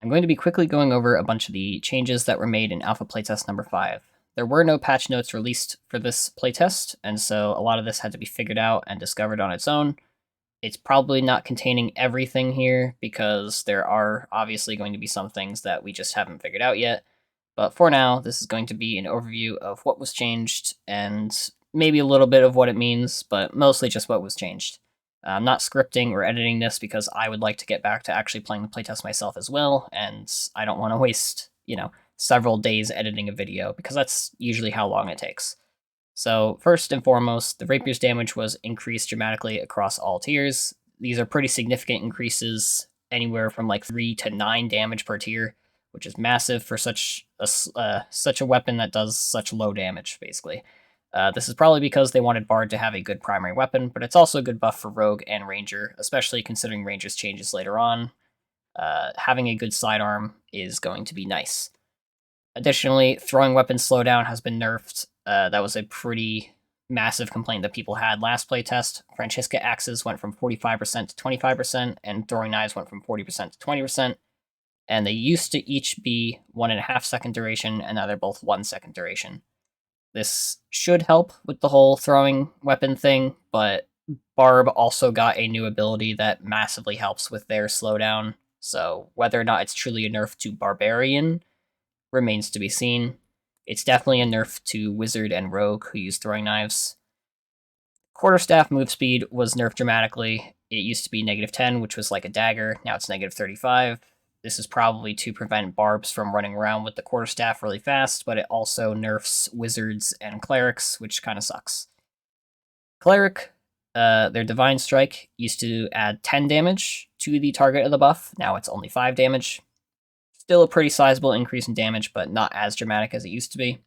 I'm going to be quickly going over a bunch of the changes that were made in Alpha Playtest number 5. There were no patch notes released for this playtest, and so a lot of this had to be figured out and discovered on its own. It's probably not containing everything here, because there are obviously going to be some things that we just haven't figured out yet. But for now, this is going to be an overview of what was changed, and maybe a little bit of what it means, but mostly just what was changed. I'm not scripting or editing this because I would like to get back to actually playing the playtest myself as well, and I don't want to waste, several days editing a video, because that's usually how long it takes. So first and foremost, the Rapier's damage was increased dramatically across all tiers. These are pretty significant increases, anywhere from like 3 to 9 damage per tier, which is massive for such a weapon that does such low damage, basically. This is probably because they wanted Bard to have a good primary weapon, but it's also a good buff for Rogue and Ranger, especially considering Ranger's changes later on. Having a good sidearm is going to be nice. Additionally, throwing weapons slowdown has been nerfed. That was a pretty massive complaint that people had last playtest. Francisca axes went from 45% to 25%, and throwing knives went from 40% to 20%. And they used to each be 1.5 second duration, and now they're both 1 second duration. This should help with the whole throwing weapon thing, but Barb also got a new ability that massively helps with their slowdown. So whether or not it's truly a nerf to Barbarian remains to be seen. It's definitely a nerf to Wizard and Rogue, who use throwing knives. Quarterstaff move speed was nerfed dramatically. It used to be -10, which was like a dagger. Now it's -35. This is probably to prevent Barbs from running around with the quarterstaff really fast, but it also nerfs Wizards and Clerics, which kind of sucks. Cleric, their Divine Strike used to add 10 damage to the target of the buff. Now it's only 5 damage. Still a pretty sizable increase in damage, but not as dramatic as it used to be.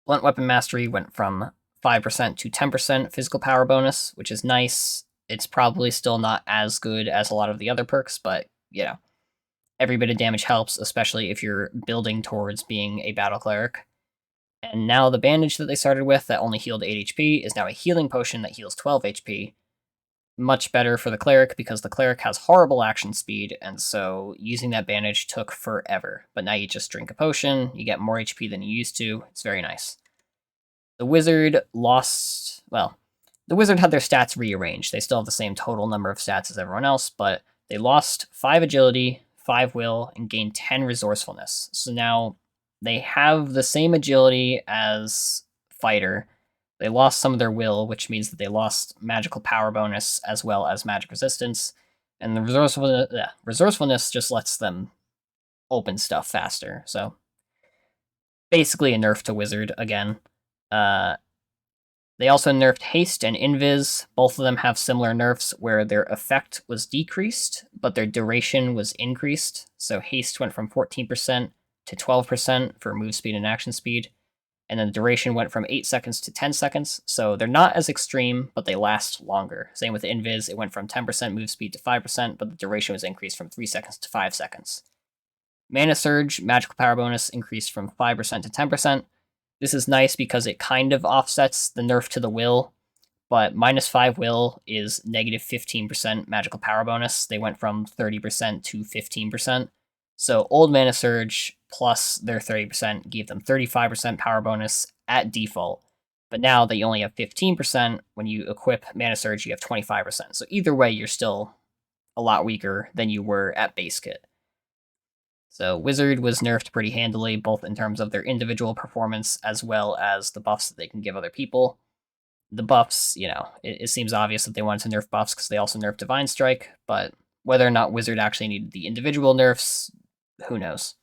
Blunt Weapon Mastery went from 5% to 10% physical power bonus, which is nice. It's probably still not as good as a lot of the other perks, but, every bit of damage helps, especially if you're building towards being a Battle Cleric. And now the bandage that they started with that only healed 8 HP is now a healing potion that heals 12 HP. Much better for the Cleric, because the Cleric has horrible action speed, and so using that bandage took forever. But now you just drink a potion, you get more HP than you used to. It's very nice. The Wizard lost... Well, the Wizard had their stats rearranged. They still have the same total number of stats as everyone else, but they lost 5 agility, 5 will, and gained 10 resourcefulness. So now they have the same agility as Fighter. They lost some of their will, which means that they lost magical power bonus as well as magic resistance. And the resourcefulness just lets them open stuff faster. So basically a nerf to Wizard again. They also nerfed Haste and Invis. Both of them have similar nerfs where their effect was decreased, but their duration was increased. So Haste went from 14% to 12% for move speed and action speed, and then the duration went from 8 seconds to 10 seconds. So they're not as extreme, but they last longer. Same with Invis, it went from 10% move speed to 5%, but the duration was increased from 3 seconds to 5 seconds. Mana Surge, magical power bonus, increased from 5% to 10%. This is nice because it kind of offsets the nerf to the will, but -5 will is -15% magical power bonus. They went from 30% to 15%. So old Mana Surge plus their 30% gave them 35% power bonus at default. But now that you only have 15%, when you equip Mana Surge, you have 25%. So either way, you're still a lot weaker than you were at base kit. So Wizard was nerfed pretty handily, both in terms of their individual performance as well as the buffs that they can give other people. The buffs, it seems obvious that they wanted to nerf buffs because they also nerfed Divine Strike, but whether or not Wizard actually needed the individual nerfs, who knows.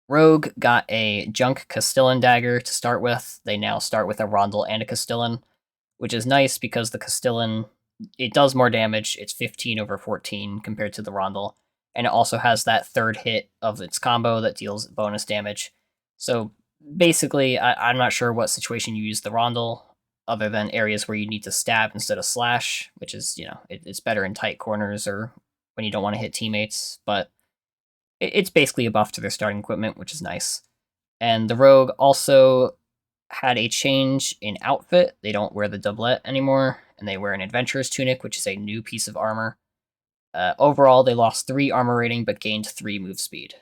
Rogue got a Junk Castellan Dagger to start with. They now start with a Rondel and a Castellan, which is nice because the Castellan, it does more damage. It's 15 over 14 compared to the Rondel, and it also has that third hit of its combo that deals bonus damage. So basically, I'm not sure what situation you use the Rondel, other than areas where you need to stab instead of slash, which is, it's better in tight corners or when you don't want to hit teammates, but it's basically a buff to their starting equipment, which is nice. And the Rogue also had a change in outfit. They don't wear the doublet anymore, and they wear an Adventurer's Tunic, which is a new piece of armor. Overall, they lost 3 armor rating but gained 3 move speed.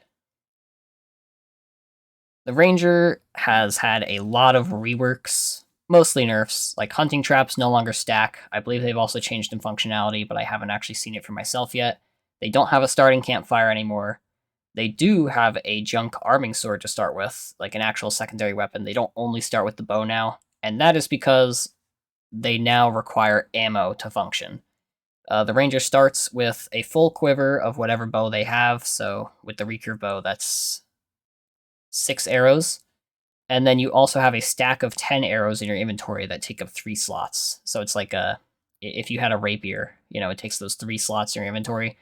The Ranger has had a lot of reworks, mostly nerfs, like hunting traps no longer stack. I believe they've also changed in functionality, but I haven't actually seen it for myself yet. They don't have a starting campfire anymore. They do have a junk arming sword to start with, like an actual secondary weapon. They don't only start with the bow now, and that is because they now require ammo to function. The Ranger starts with a full quiver of whatever bow they have, so with the recurve bow, that's 6 arrows. And then you also have a stack of 10 arrows in your inventory that take up 3 slots. So it's like if you had a rapier, it takes those 3 slots in your inventory.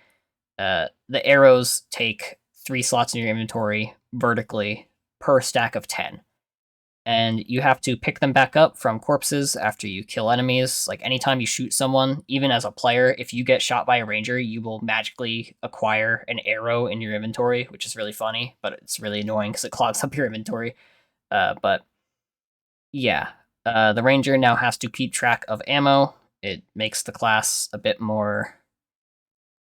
The arrows take 3 slots in your inventory vertically per stack of 10. And you have to pick them back up from corpses after you kill enemies. Like anytime you shoot someone, even as a player, if you get shot by a ranger, you will magically acquire an arrow in your inventory, which is really funny, but it's really annoying because it clogs up your inventory. But yeah, the ranger now has to keep track of ammo. It makes the class a bit more,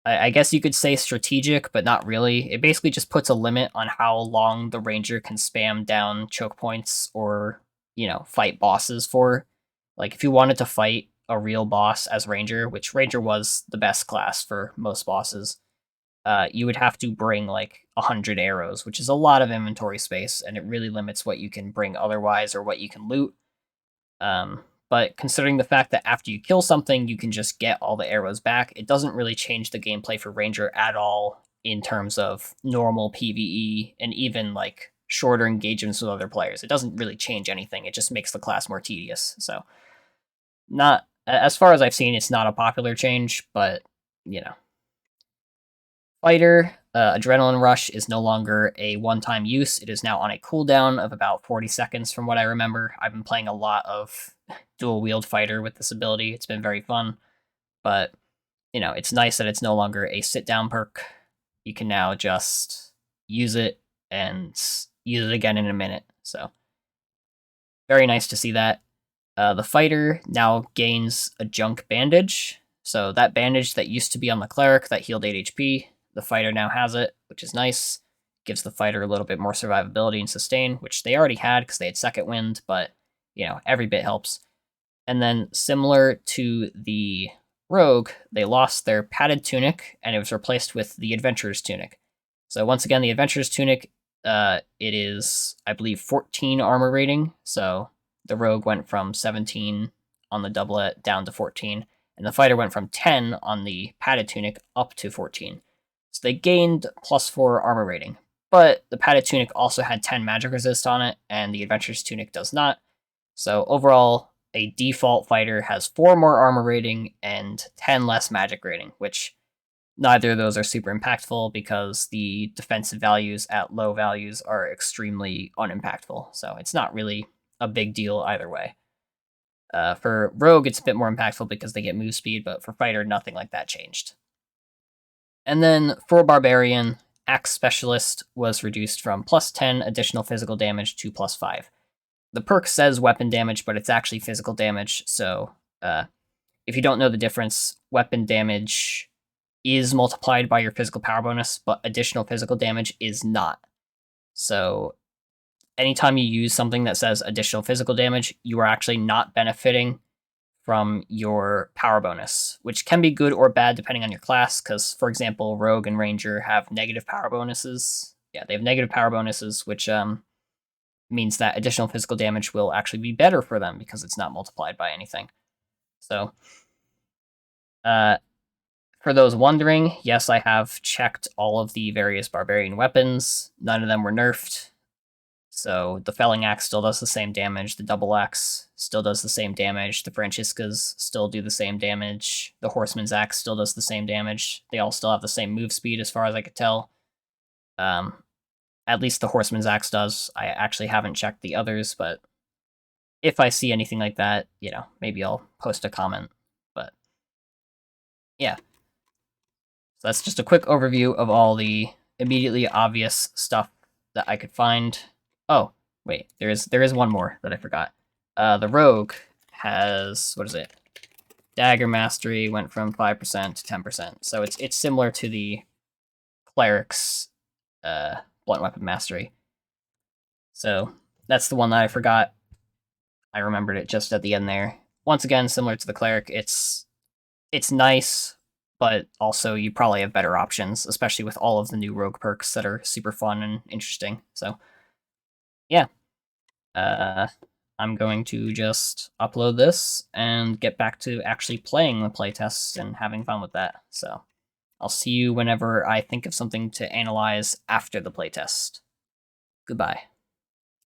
I guess you could say, strategic, but not really. It basically just puts a limit on how long the ranger can spam down choke points or, fight bosses for. Like if you wanted to fight a real boss as ranger, which ranger was the best class for most bosses, you would have to bring like 100 arrows, which is a lot of inventory space, and it really limits what you can bring otherwise or what you can loot. But considering the fact that after you kill something, you can just get all the arrows back, it doesn't really change the gameplay for Ranger at all in terms of normal PvE and even like shorter engagements with other players. It doesn't really change anything. It just makes the class more tedious. So, not as far as I've seen, it's not a popular change, but Fighter, Adrenaline Rush is no longer a one-time use. It is now on a cooldown of about 40 seconds from what I remember. I've been playing a lot of dual-wield Fighter with this ability. It's been very fun, but, it's nice that it's no longer a sit-down perk. You can now just use it and use it again in a minute, so very nice to see that. The Fighter now gains a junk bandage, so that bandage that used to be on the Cleric that healed 8 HP, the Fighter now has it, which is nice. Gives the Fighter a little bit more survivability and sustain, which they already had because they had Second Wind, but, every bit helps. And then, similar to the Rogue, they lost their padded tunic, and it was replaced with the Adventurer's tunic. So once again, the Adventurer's tunic, it is, I believe, 14 armor rating, so the Rogue went from 17 on the doublet down to 14, and the Fighter went from 10 on the padded tunic up to 14. So they gained +4 armor rating, but the padded tunic also had 10 magic resist on it, and the Adventurer's tunic does not. So overall, a default Fighter has 4 more armor rating and 10 less magic rating, which neither of those are super impactful because the defensive values at low values are extremely unimpactful. So it's not really a big deal either way. For Rogue, it's a bit more impactful because they get move speed, but for Fighter, nothing like that changed. And then for Barbarian, Axe Specialist was reduced from +10 additional physical damage to +5. The perk says weapon damage, but it's actually physical damage, so if you don't know the difference, weapon damage is multiplied by your physical power bonus, but additional physical damage is not. So anytime you use something that says additional physical damage, you are actually not benefiting from your power bonus, which can be good or bad depending on your class, because, for example, Rogue and Ranger have negative power bonuses. Yeah, they have negative power bonuses, which means that additional physical damage will actually be better for them because it's not multiplied by anything. So, for those wondering, yes, I have checked all of the various Barbarian weapons. None of them were nerfed. So the Felling Axe still does the same damage, the Double Axe still does the same damage, the Franciscas still do the same damage, the Horseman's Axe still does the same damage. They all still have the same move speed as far as I could tell. At least the Horseman's Axe does. I actually haven't checked the others, but if I see anything like that, maybe I'll post a comment. But yeah. So that's just a quick overview of all the immediately obvious stuff that I could find. Oh, wait, there is one more that I forgot. The Rogue has, what is it? Dagger Mastery went from 5% to 10%. So it's similar to the Cleric's Blunt Weapon Mastery. So that's the one that I forgot. I remembered it just at the end there. Once again, similar to the Cleric, it's nice, but also you probably have better options, especially with all of the new rogue perks that are super fun and interesting. So yeah, I'm going to just upload this and get back to actually playing the playtest and having fun with that. So I'll see you whenever I think of something to analyze after the playtest. Goodbye.